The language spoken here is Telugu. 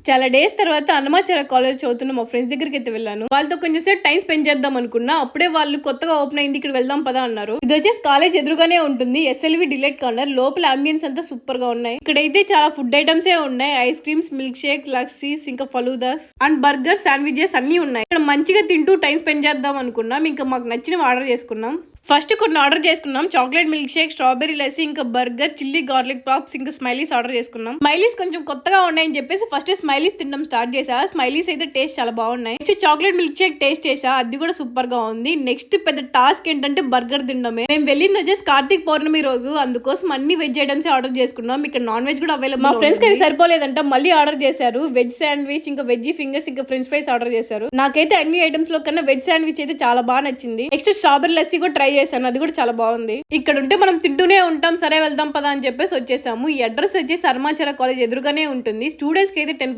చాలా డేస్ తర్వాత అన్నమాచార కాలేజ్ చదువుతున్న మా ఫ్రెండ్స్ దగ్గరికి అయితే వెళ్ళాను. వాళ్ళతో కొంచెం సేపు టైం స్పెండ్ చేద్దాం అనుకున్నా. అప్పుడే వాళ్ళు కొత్తగా ఓపెన్ అయింది, ఇక్కడ వెళ్దాం పదా అన్నారు. ఇది వచ్చేసి కాలేజ్ ఎదురుగానే ఉంటుంది, SLV డిలైట్ కార్నర్. లోపల అంబియన్స్ అంతా సూపర్ గా ఉన్నాయి. ఇక్కడైతే చాలా ఫుడ్ ఐటమ్స్ ఉన్నాయి. Ice creams, milk shake, lassis, ఇంకా ఫలూదాస్ అండ్ బర్గర్, శాండ్విచెస్ అన్ని ఉన్నాయి. ఇక్కడ మంచిగా తింటూ టైం స్పెండ్ చేద్దాం అనుకున్నాం. ఇంకా మాకు నచ్చినవి ఆర్డర్ చేసుకున్నాం. ఫస్ట్ కొన్ని ఆర్డర్ చేసుకున్నాం. Chocolate milk shake, strawberry lassi, ఇంకా బర్గర్, చిల్లీ గార్లిక్ పాప్స్, ఇంకా స్మైలీస్ ఆర్డర్ చేసుకున్నాం. స్మైలీస్ కొంచెం కొత్తగా ఉన్నాయని చెప్పేసి ఫస్ట్ స్మైలీస్ తినడం స్టార్ట్ చేసా. స్మైలీస్ అయితే టేస్ట్ చాలా బాగున్నాయి. Next chocolate milk shake taste చేసా, అది కూడా సూపర్ గా ఉంది. నెక్స్ట్ పెద్ద టాస్క్ ఏంటంటే బర్గర్ తినడమే. మేము వెళ్ళింది వచ్చేసి కార్తీక్ పౌర్ణమి రోజు, అందుకోసం అన్ని వెజ్ ఐటమ్స్ ఆర్డర్ చేసుకున్నాం. ఇక్కడ నాన్ వెజ్ కూడా అవైలబుల్. మా ఫ్రెండ్స్ కి అవి సరిపోలేదంట, మళ్ళీ ఆర్డర్ చేశారు. వెజ్ శాండ్విచ్, ఇంకా వెజ్ ఫింగర్స్, ఇంకా ఫ్రెంచ్ ఫ్రైస్ ఆర్డర్ చేశారు. నాకైతే అన్ని ఐటమ్స్ లో కన్నా వెజ్ శాండ్విచ్ అయితే చాలా బాగా నచ్చింది. నెక్స్ట్ స్ట్రాబెరీ లస్సీ కూడా ట్రై చేశాను, అది కూడా చాలా బాగుంది. ఇక్కడ ఉంటే మనం తింటూనే ఉంటాం, సరే వెళ్దాం పదా అని చెప్పేసి వచ్చేసాము. ఈ అడ్రస్ వచ్చేసి అన్నమాచార కాలేజ్ ఎదురుగానే ఉంటుంది. స్టూడెంట్స్ కి అయితే 10%